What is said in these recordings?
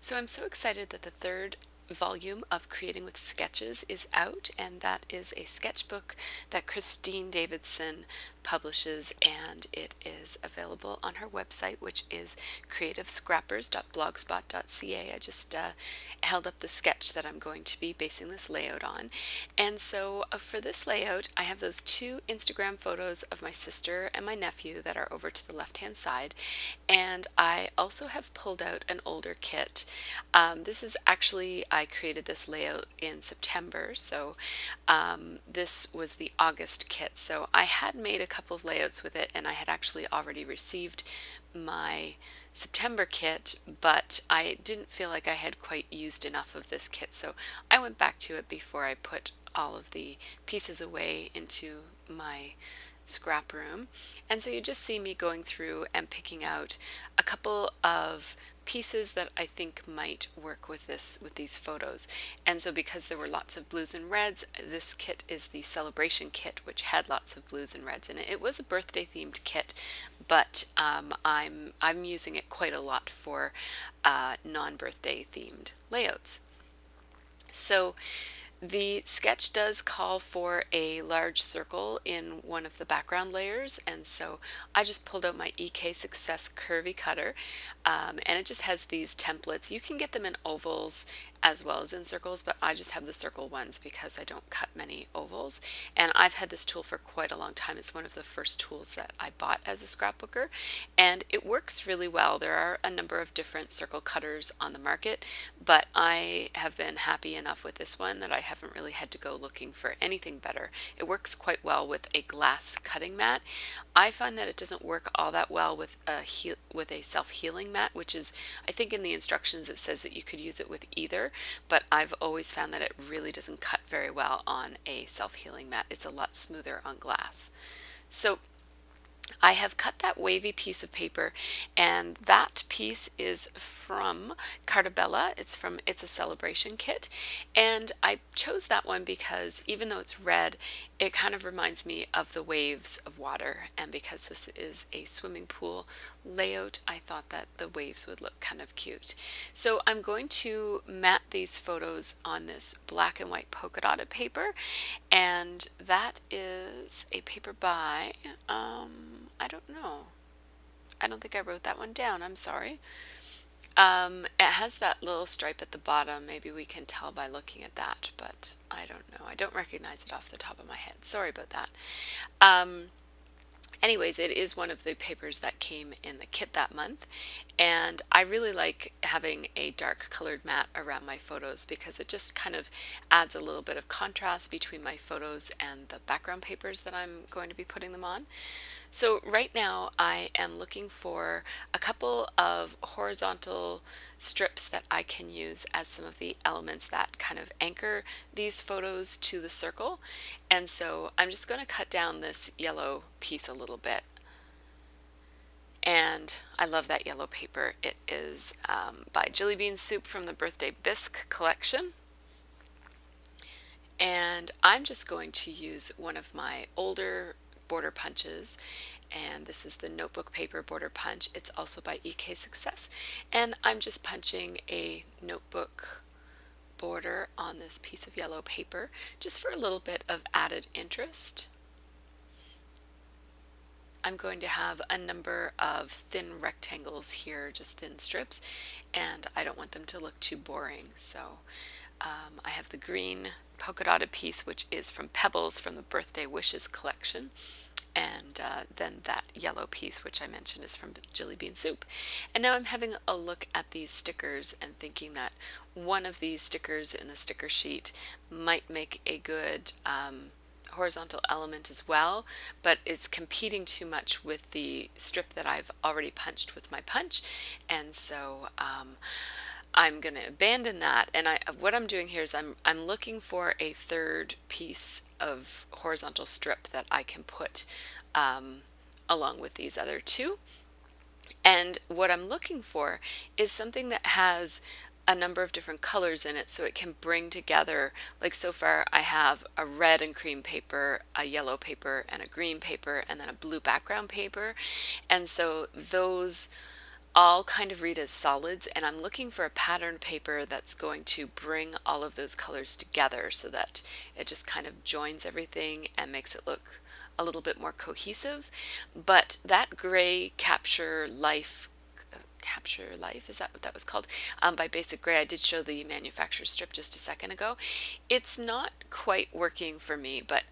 So I'm so excited that the third volume of Creating with Sketches is out, and that is a sketchbook that Kristine Davidson publishes, and it is available on her website, which is creativescrappers.blogspot.ca. I just held up the sketch that I'm going to be basing this layout on. And so for this layout, I have those two Instagram photos of my sister and my nephew that are over to the left-hand side. And I also have pulled out an older kit. This is actually, I created this layout in September, so this was the August kit. So I had made a couple of layouts with it, and I had actually already received my September kit, but I didn't feel like I had quite used enough of this kit, so I went back to it before I put all of the pieces away into my scrap room. And so you just see me going through and picking out a couple of pieces that I think might work with these photos. And so because there were lots of blues and reds, this kit is the Celebration kit, which had lots of blues and reds in it. It was a birthday themed kit, but I'm using it quite a lot for non-birthday themed layouts. So the sketch does call for a large circle in one of the background layers, and so I just pulled out my EK Success curvy cutter, and it just has these templates. You can get them in ovals as well as in circles, but I just have the circle ones because I don't cut many ovals, and I've had this tool for quite a long time. It's one of the first tools that I bought as a scrapbooker, and it works really well. There are a number of different circle cutters on the market, but I have been happy enough with this one that I haven't really had to go looking for anything better. It works quite well with a glass cutting mat. I find that it doesn't work all that well with a self-healing mat, which is, I think in the instructions it says that you could use it with either, but I've always found that it really doesn't cut very well on a self-healing mat. It's a lot smoother on glass. So I have cut that wavy piece of paper, and that piece is from Cartabella. It's a Celebration kit, and I chose that one because even though it's red, it kind of reminds me of the waves of water, and because this is a swimming pool layout, I thought that the waves would look kind of cute. So I'm going to mat these photos on this black and white polka dotted paper, and that is a paper by I don't know. I don't think I wrote that one down. I'm sorry. It has that little stripe at the bottom. Maybe we can tell by looking at that, but I don't know. I don't recognize it off the top of my head. Sorry about that. Anyways, it is one of the papers that came in the kit that month, and I really like having a dark colored mat around my photos because it just kind of adds a little bit of contrast between my photos and the background papers that I'm going to be putting them on. So right now I am looking for a couple of horizontal strips that I can use as some of the elements that kind of anchor these photos to the circle. And so I'm just going to cut down this yellow piece a little bit. And I love that yellow paper. It is by Jelly Bean Soup from the Birthday Bisque collection. And I'm just going to use one of my older border punches, and this is the notebook paper border punch. It's also by EK Success, and I'm just punching a notebook border on this piece of yellow paper just for a little bit of added interest. I'm going to have a number of thin rectangles here, just thin strips, and I don't want them to look too boring, so I have the green polka dotted piece, which is from Pebbles from the Birthday Wishes collection, and then that yellow piece, which I mentioned, is from Jelly Bean Soup. And now I'm having a look at these stickers and thinking that one of these stickers in the sticker sheet might make a good horizontal element as well, but it's competing too much with the strip that I've already punched with my punch, and so I'm going to abandon that, and what I'm doing here is I'm looking for a third piece of horizontal strip that I can put along with these other two. And what I'm looking for is something that has a number of different colors in it so it can bring together, like so far I have a red and cream paper, a yellow paper, and a green paper, and then a blue background paper, and so those all kind of read as solids, and I'm looking for a pattern paper that's going to bring all of those colors together so that it just kind of joins everything and makes it look a little bit more cohesive. But that gray Capture Life, is that what that was called? By Basic Gray. I did show the manufacturer strip just a second ago. It's not quite working for me, but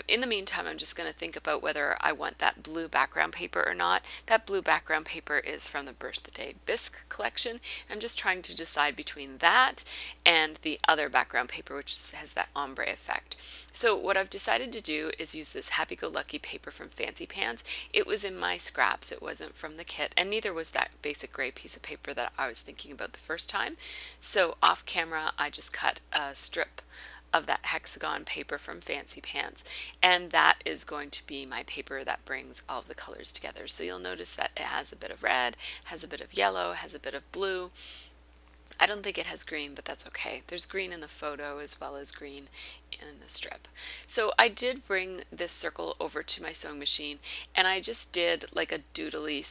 in the meantime, I'm just going to think about whether I want that blue background paper or not. That blue background paper is from the Birthday Bisque collection. I'm just trying to decide between that and the other background paper, which has that ombre effect. So what I've decided to do is use this Happy-Go-Lucky paper from Fancy Pants. It was in my scraps, it wasn't from the kit, and neither was that Basic Gray piece of paper that I was thinking about the first time. So off camera, I just cut a strip of that hexagon paper from Fancy Pants, and that is going to be my paper that brings all of the colors together. So you'll notice that it has a bit of red, has a bit of yellow, has a bit of blue. I don't think it has green, but that's okay. There's green in the photo as well as green in the strip. So I did bring this circle over to my sewing machine, and I just did like a doodly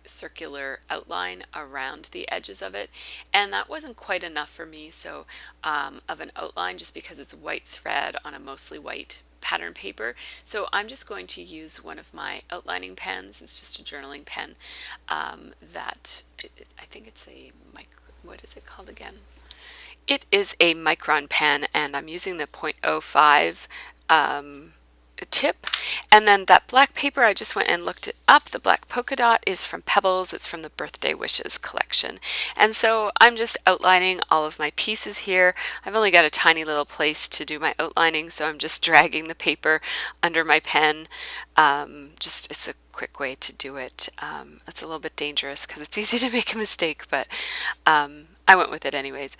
circular outline around the edges of it, and that wasn't quite enough for me, so of an outline, just because it's white thread on a mostly white pattern paper. So I'm just going to use one of my outlining pens. It's just a journaling pen I think it's what is it called again? It is a micron pen, and I'm using the 0.05 tip. And then that black paper, I just went and looked it up. The black polka dot is from Pebbles. It's from the Birthday Wishes collection. And so I'm just outlining all of my pieces here. I've only got a tiny little place to do my outlining, so I'm just dragging the paper under my pen. It's a quick way to do it. It's a little bit dangerous because it's easy to make a mistake, but I went with it anyways.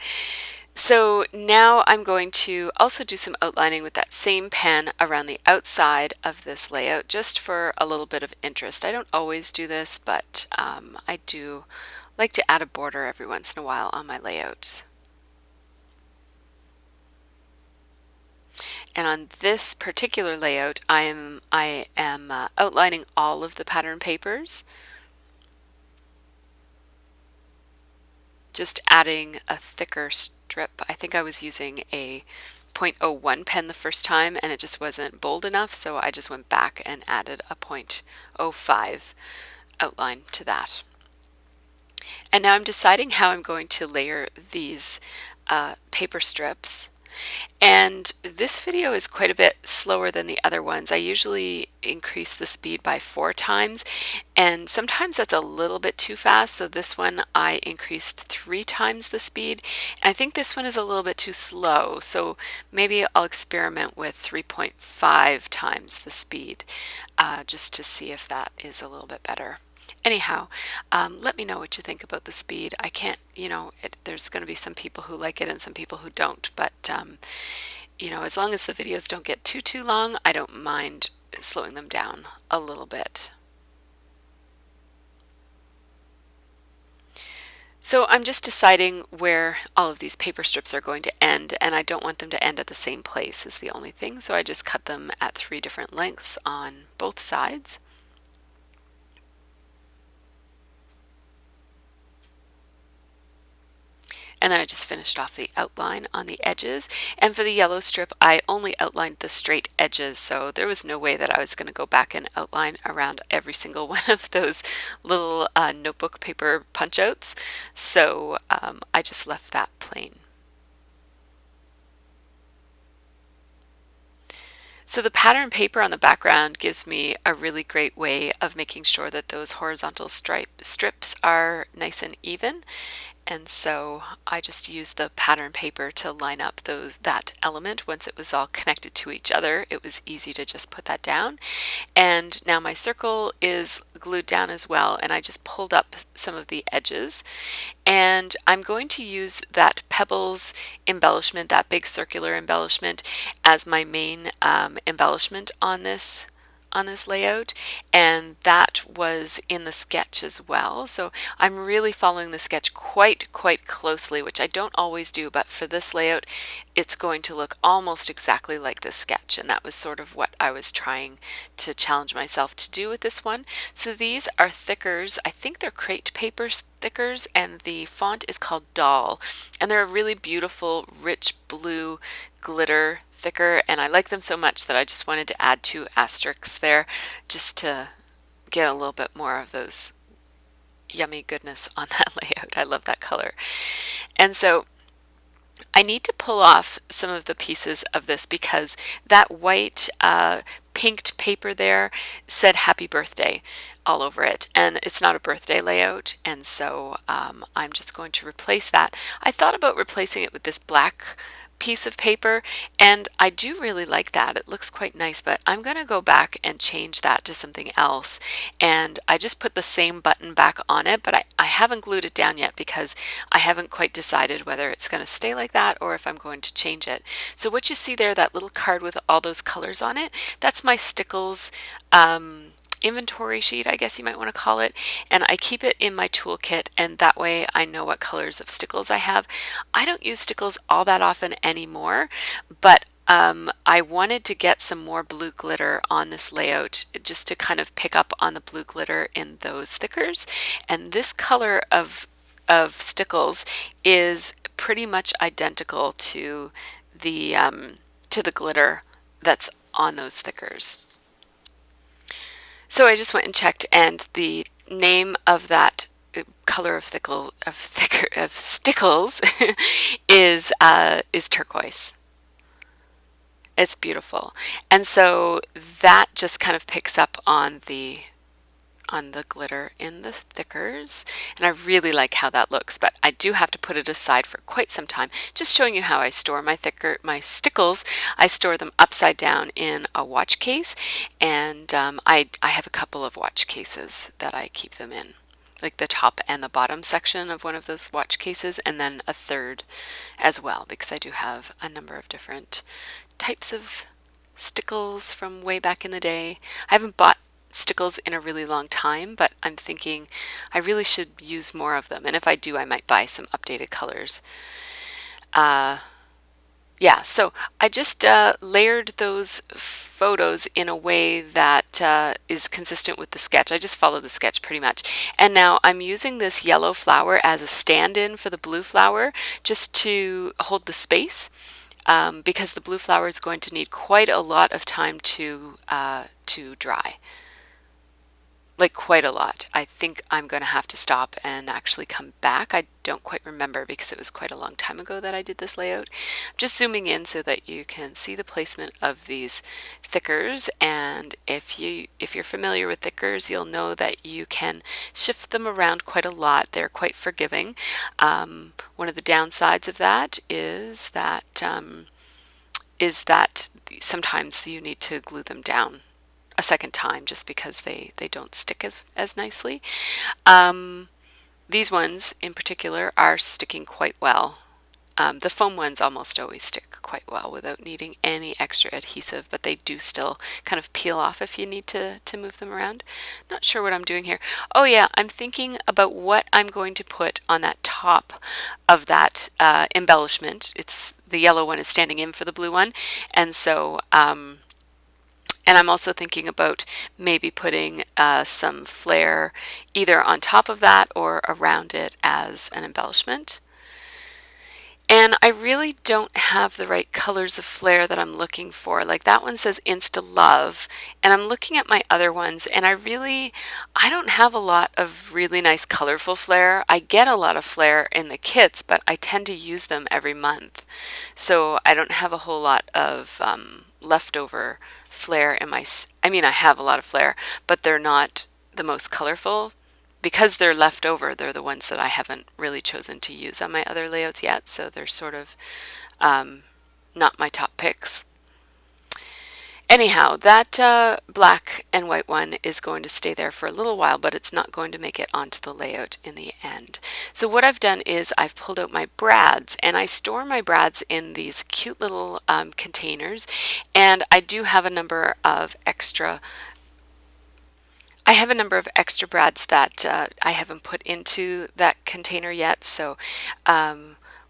So now I'm going to also do some outlining with that same pen around the outside of this layout, just for a little bit of interest. I don't always do this, but I do like to add a border every once in a while on my layouts. And on this particular layout, I am outlining all of the pattern papers, just adding a thicker strip. I think I was using a 0.01 pen the first time, and it just wasn't bold enough, so I just went back and added a 0.05 outline to that. And now I'm deciding how I'm going to layer these paper strips. And this video is quite a bit slower than the other ones. I usually increase the speed by 4 times, and sometimes that's a little bit too fast, so this one I increased 3 times the speed. And I think this one is a little bit too slow, so maybe I'll experiment with 3.5 times the speed just to see if that is a little bit better. Anyhow, let me know what you think about the speed. I can't, there's going to be some people who like it and some people who don't, but, as long as the videos don't get too long, I don't mind slowing them down a little bit. So I'm just deciding where all of these paper strips are going to end, and I don't want them to end at the same place is the only thing, so I just cut them at 3 different lengths on both sides. And then I just finished off the outline on the edges. And for the yellow strip, I only outlined the straight edges, so there was no way that I was going to go back and outline around every single one of those little notebook paper punch outs. So I just left that plain. So the pattern paper on the background gives me a really great way of making sure that those horizontal strips are nice and even. And so I just used the pattern paper to line up that element. Once it was all connected to each other, it was easy to just put that down. And now my circle is glued down as well, and I just pulled up some of the edges. And I'm going to use that Pebbles embellishment, that big circular embellishment, as my main embellishment on this on this layout, and that was in the sketch as well. So I'm really following the sketch quite closely, which I don't always do, but for this layout it's going to look almost exactly like this sketch, and that was sort of what I was trying to challenge myself to do with this one. So these are thickers. I think they're crate paper thickers, and the font is called Doll, and they're a really beautiful rich blue glitter thicker, and I like them so much that I just wanted to add 2 asterisks there just to get a little bit more of those yummy goodness on that layout. I love that color. And so I need to pull off some of the pieces of this because that white pinked paper there said happy birthday all over it, and it's not a birthday layout, and so I'm just going to replace that. I thought about replacing it with this black piece of paper, and I do really like that. It looks quite nice, but I'm going to go back and change that to something else. And I just put the same button back on it, but I haven't glued it down yet because I haven't quite decided whether it's going to stay like that or if I'm going to change it. So what you see there, that little card with all those colors on it, that's my Stickles inventory sheet, I guess you might want to call it, and I keep it in my toolkit, and that way I know what colors of stickles I have. I don't use stickles all that often anymore, but I wanted to get some more blue glitter on this layout just to kind of pick up on the blue glitter in those stickers, and this color of stickles is pretty much identical to the glitter that's on those stickers. So I just went and checked, and the name of that color of stickles is turquoise. It's beautiful, and so that just kind of picks up on the glitter in the thickers, and I really like how that looks, but I do have to put it aside for quite some time. Just showing you how I store my stickles. I store them upside down in a watch case, and I have a couple of watch cases that I keep them in, like the top and the bottom section of one of those watch cases, and then a third as well, because I do have a number of different types of stickles from way back in the day. I haven't bought stickles in a really long time, but I'm thinking I really should use more of them, and if I do, I might buy some updated colors. Yeah, so I just layered those photos in a way that is consistent with the sketch. I just follow the sketch pretty much, and now I'm using this yellow flower as a stand-in for the blue flower just to hold the space. Because the blue flower is going to need quite a lot of time to dry. Like quite a lot. I think I'm going to have to stop and actually come back. I don't quite remember because it was quite a long time ago that I did this layout. I'm just zooming in so that you can see the placement of these thickers, and if you're familiar with thickers, you'll know that you can shift them around quite a lot. They're quite forgiving. One of the downsides of that is that sometimes you need to glue them down a second time just because they don't stick as nicely. These ones in particular are sticking quite well. The foam ones almost always stick quite well without needing any extra adhesive, but they do still kind of peel off if you need to move them around. Not sure what I'm doing here. Oh yeah, I'm thinking about what I'm going to put on that top of that embellishment. It's the yellow one is standing in for the blue one, and so and I'm also thinking about maybe putting some flair either on top of that or around it as an embellishment. And I really don't have the right colors of flair that I'm looking for. Like that one says Insta Love, and I'm looking at my other ones, and I don't have a lot of really nice colorful flair. I get a lot of flair in the kits, but I tend to use them every month. So I don't have a whole lot of leftover flair in my, I mean, I have a lot of flair, but they're not the most colorful. Because they're left over, they're the ones that I haven't really chosen to use on my other layouts yet, so they're sort of not my top picks. Anyhow, that black and white one is going to stay there for a little while, but it's not going to make it onto the layout in the end. So what I've done is I've pulled out my brads, and I store my brads in these cute little containers, and I do have a number of extra I have a number of extra brads that I haven't put into that container yet, so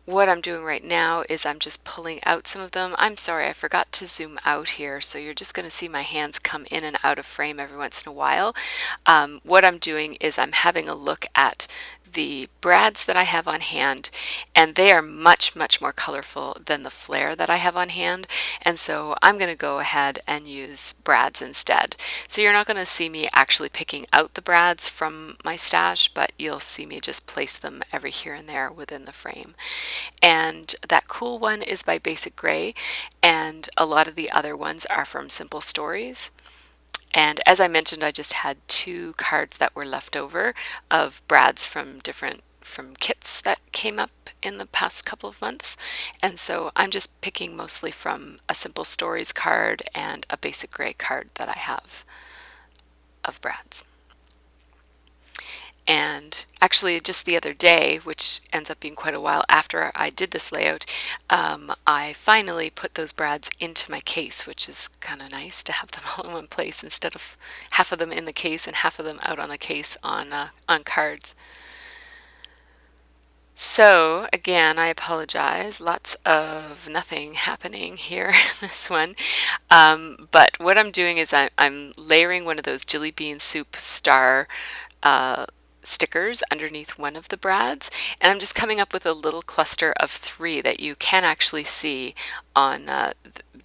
what I'm doing right now is I'm just pulling out some of them. I'm sorry, I forgot to zoom out here, so you're just going to see my hands come in and out of frame every once in a while. What I'm doing is I'm having a look at the brads that I have on hand, and they are much, much more colorful than the flair that I have on hand, and so I'm going to go ahead and use brads instead. So you're not going to see me actually picking out the brads from my stash, but you'll see me just place them every here and there within the frame. And that cool one is by Basic Gray, and a lot of the other ones are from Simple Stories. And as I mentioned, I just had 2 cards that were left over of brads from kits that came up in the past couple of months. And so I'm just picking mostly from a Simple Stories card and a Basic Gray card that I have of brads. And actually, just the other day, which ends up being quite a while after I did this layout, I finally put those brads into my case, which is kind of nice to have them all in one place instead of half of them in the case and half of them out on the case on cards. So again, I apologize. Lots of nothing happening here in this one. But what I'm doing is I'm layering one of those Jelly Bean Soup star stickers underneath one of the brads, and I'm just coming up with a little cluster of 3 that you can actually see on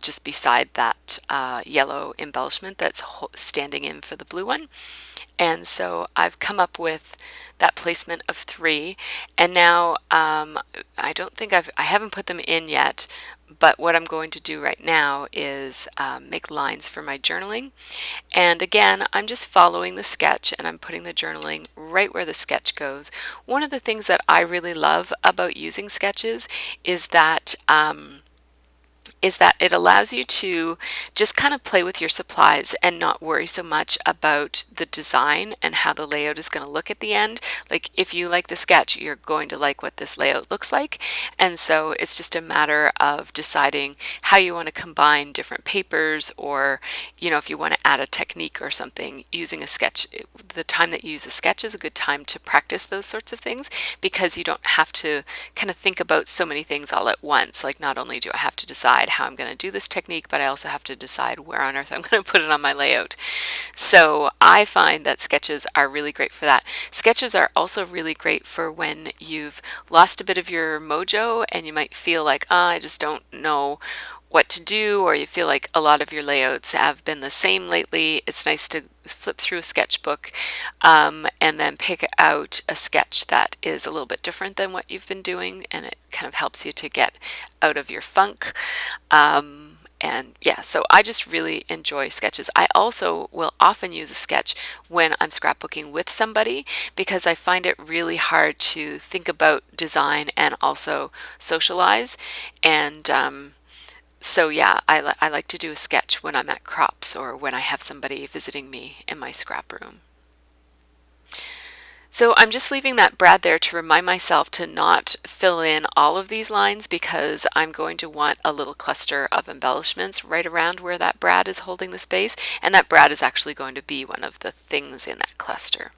just beside that yellow embellishment that's standing in for the blue one. And so I've come up with that placement of 3, and now I don't think I haven't put them in yet, but what I'm going to do right now is make lines for my journaling. And again, I'm just following the sketch and I'm putting the journaling right where the sketch goes. One of the things that I really love about using sketches is that it allows you to just kind of play with your supplies and not worry so much about the design and how the layout is going to look at the end. Like if you like the sketch, you're going to like what this layout looks like. And so it's just a matter of deciding how you want to combine different papers, or, you know, if you want to add a technique or something using a sketch. The time that you use a sketch is a good time to practice those sorts of things, because you don't have to kind of think about so many things all at once. Like, not only do I have to decide how I'm going to do this technique, but I also have to decide where on earth I'm going to put it on my layout. So I find that sketches are really great for that. Sketches are also really great for when you've lost a bit of your mojo and you might feel like, I just don't know what to do, or you feel like a lot of your layouts have been the same lately. It's nice to flip through a sketchbook and then pick out a sketch that is a little bit different than what you've been doing, and it kind of helps you to get out of your funk. And yeah, so I just really enjoy sketches. I also will often use a sketch when I'm scrapbooking with somebody, because I find it really hard to think about design and also socialize. And so yeah, I like to do a sketch when I'm at crops or when I have somebody visiting me in my scrap room. So I'm just leaving that brad there to remind myself to not fill in all of these lines, because I'm going to want a little cluster of embellishments right around where that brad is holding the space, and that brad is actually going to be one of the things in that cluster.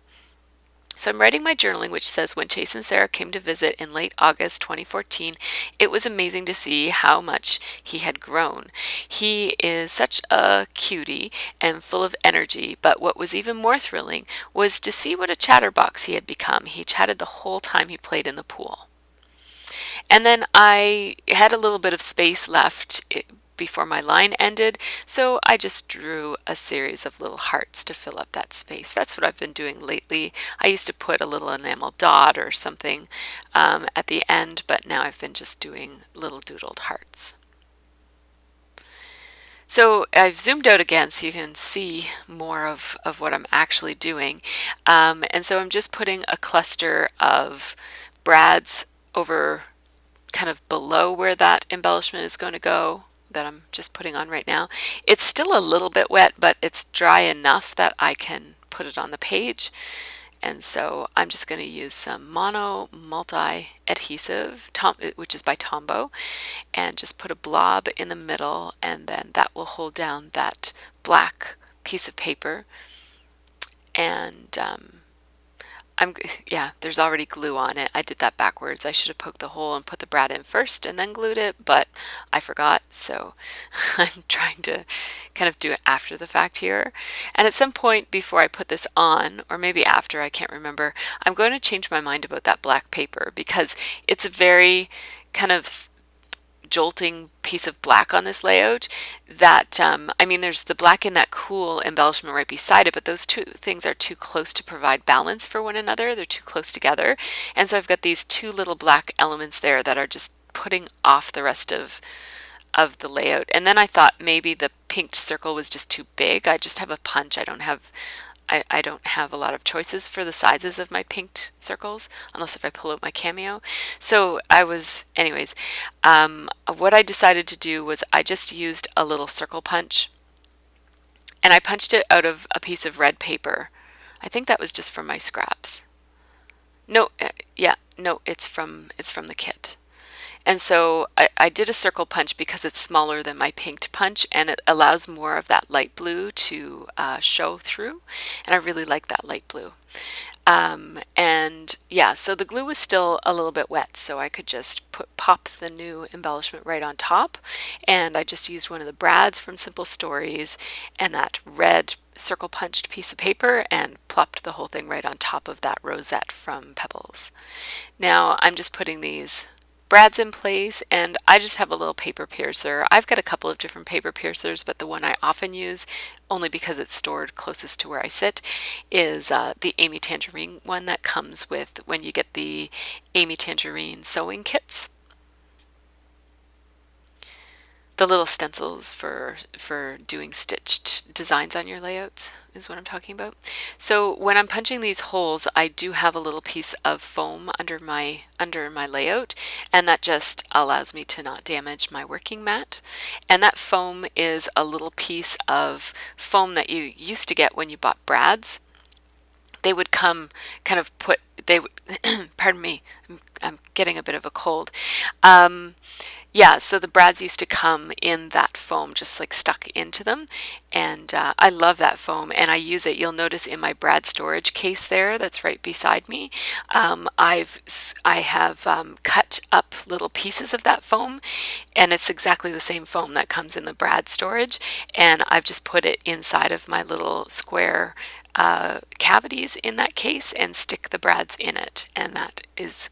So I'm writing my journaling, which says, when Chase and Sarah came to visit in late August 2014, it was amazing to see how much he had grown. He is such a cutie and full of energy, but what was even more thrilling was to see what a chatterbox he had become. He chatted the whole time he played in the pool. And then I had a little bit of space left before my line ended, so I just drew a series of little hearts to fill up that space. That's what I've been doing lately. I used to put a little enamel dot or something at the end, but now I've been just doing little doodled hearts. So I've zoomed out again so you can see more of what I'm actually doing. And so I'm just putting a cluster of brads over kind of below where that embellishment is going to go, that I'm just putting on right now. It's still a little bit wet, but it's dry enough that I can put it on the page. And so I'm just going to use some mono multi adhesive, which is by Tombow, and just put a blob in the middle, and then that will hold down that black piece of paper. and yeah, there's already glue on it. I did that backwards. I should have poked the hole and put the brad in first and then glued it, but I forgot, so I'm trying to kind of do it after the fact here. And at some point before I put this on, or maybe after, I can't remember, I'm going to change my mind about that black paper because it's a very kind of jolting piece of black on this layout that I mean, there's the black in that cool embellishment right beside it, but those two things are too close to provide balance for one another. They're too close together, and so I've got these two little black elements there that are just putting off the rest of the layout. And then I thought maybe the pinked circle was just too big. I just have a punch. I don't have a lot of choices for the sizes of my pinked circles, unless if I pull out my Cameo. So anyways, what I decided to do was I just used a little circle punch, and I punched it out of a piece of red paper. I think that was just from my scraps. No, yeah, no, it's from the kit. And so I did a circle punch because it's smaller than my pinked punch, and it allows more of that light blue to show through, and I really like that light blue. And yeah, so the glue was still a little bit wet, so I could just pop the new embellishment right on top, and I just used one of the brads from Simple Stories and that red circle punched piece of paper and plopped the whole thing right on top of that rosette from Pebbles. Now I'm just putting these brads in place, and I just have a little paper piercer. I've got a couple of different paper piercers, but the one I often use, only because it's stored closest to where I sit, is the Amy Tangerine one that comes with when you get the Amy Tangerine sewing kits. The little stencils for doing stitched designs on your layouts is what I'm talking about. So when I'm punching these holes, I do have a little piece of foam under my layout, and that just allows me to not damage my working mat. And that foam is a little piece of foam that you used to get when you bought brads. They would come kind of pardon me, I'm getting a bit of a cold. Yeah, so the brads used to come in that foam, just like stuck into them, and I love that foam, and I use it. You'll notice in my brad storage case there, that's right beside me, I have cut up little pieces of that foam, and it's exactly the same foam that comes in the brad storage, and I've just put it inside of my little square cavities in that case and stick the brads in it, and that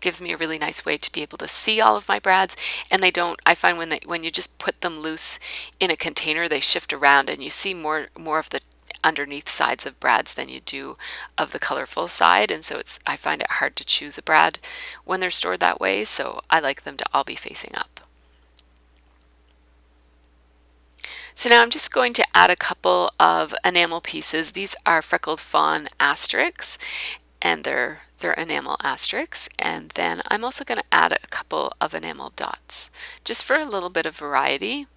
gives me a really nice way to be able to see all of my brads. And they don't, I find when you just put them loose in a container, they shift around and you see more of the underneath sides of brads than you do of the colorful side, and so I find it hard to choose a brad when they're stored that way, so I like them to all be facing up. So now I'm just going to add a couple of enamel pieces. These are Freckled Fawn asterisks, and they're enamel asterisks. And then I'm also going to add a couple of enamel dots, just for a little bit of variety.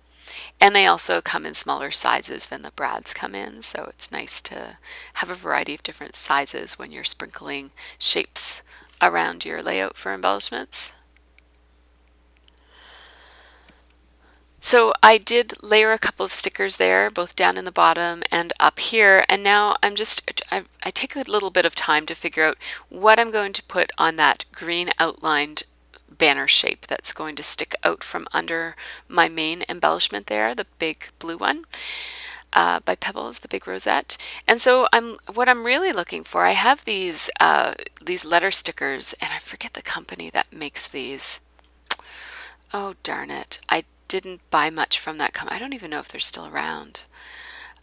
And they also come in smaller sizes than the brads come in, so it's nice to have a variety of different sizes when you're sprinkling shapes around your layout for embellishments. So I did layer a couple of stickers there, both down in the bottom and up here, and now I take a little bit of time to figure out what I'm going to put on that green outlined banner shape that's going to stick out from under my main embellishment there, the big blue one. By Pebbles, the big rosette. And so what I'm really looking for, I have these letter stickers, and I forget the company that makes these. Oh darn it, I didn't buy much from that company. I don't even know if they're still around.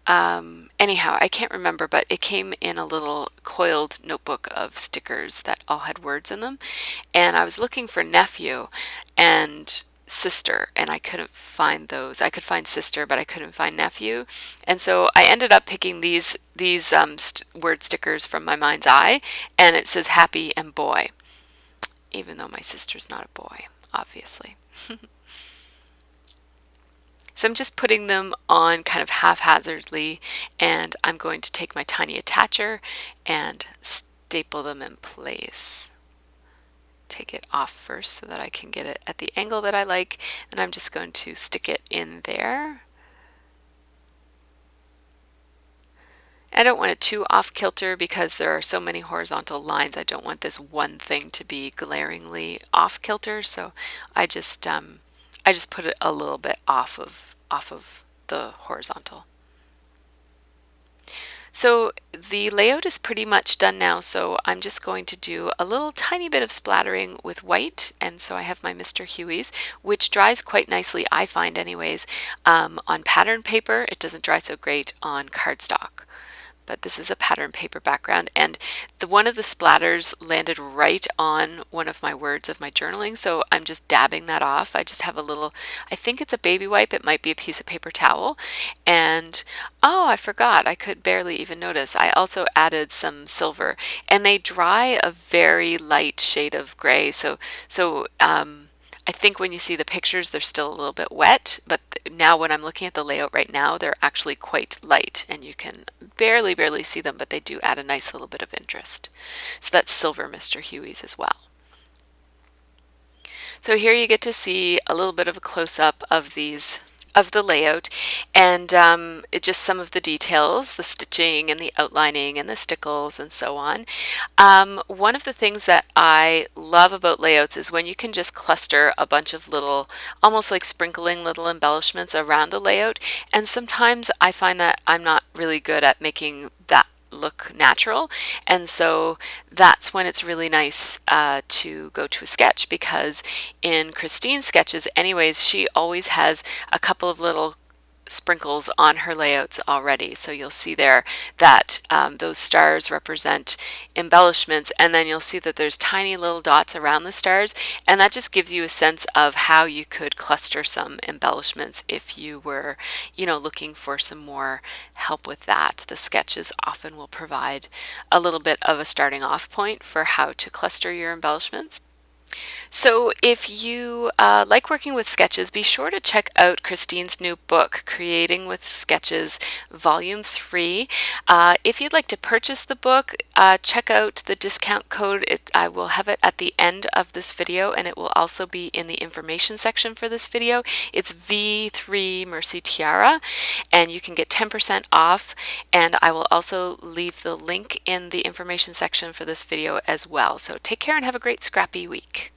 Anyhow, I can't remember, but it came in a little coiled notebook of stickers that all had words in them, and I was looking for nephew and sister, and I couldn't find those. I could find sister, but I couldn't find nephew, and so I ended up picking these word stickers from my mind's eye, and it says happy and boy, even though my sister's not a boy, obviously. So I'm just putting them on kind of haphazardly, and I'm going to take my tiny attacher and staple them in place. Take it off first so that I can get it at the angle that I like, and I'm just going to stick it in there. I don't want it too off kilter because there are so many horizontal lines. I don't want this one thing to be glaringly off kilter, so I just put it a little bit off of the horizontal. So the layout is pretty much done now, so I'm just going to do a little tiny bit of splattering with white, and so I have my Mr. Huey's, which dries quite nicely, I find anyways, on pattern paper. It doesn't dry so great on cardstock. But this is a pattern paper background, and one of the splatters landed right on one of my words of my journaling, so I'm just dabbing that off. I just have a little, I think it's a baby wipe, it might be a piece of paper towel, and oh, I forgot, I could barely even notice. I also added some silver, and they dry a very light shade of gray, so I think when you see the pictures, they're still a little bit wet, but now when I'm looking at the layout right now, they're actually quite light, and you can barely see them, but they do add a nice little bit of interest. So that's silver Mr. Huey's as well. So here you get to see a little bit of a close-up of the layout, and just some of the details, the stitching and the outlining and the stickles and so on. One of the things that I love about layouts is when you can just cluster a bunch of little, almost like sprinkling little embellishments around a layout, and sometimes I find that I'm not really good at making that look natural, and so that's when it's really nice to go to a sketch, because in Kristine's sketches anyways, she always has a couple of little sprinkles on her layouts already. So you'll see there that those stars represent embellishments, and then you'll see that there's tiny little dots around the stars, and that just gives you a sense of how you could cluster some embellishments if you were, looking for some more help with that. The sketches often will provide a little bit of a starting off point for how to cluster your embellishments. So if you like working with sketches, be sure to check out Kristine's new book, Creating with Sketches, Volume 3. If you'd like to purchase the book, check out the discount code. I will have it at the end of this video, and it will also be in the information section for this video. It's V3 Mercy Tiara, and you can get 10% off, and I will also leave the link in the information section for this video as well. So take care and have a great scrappy week.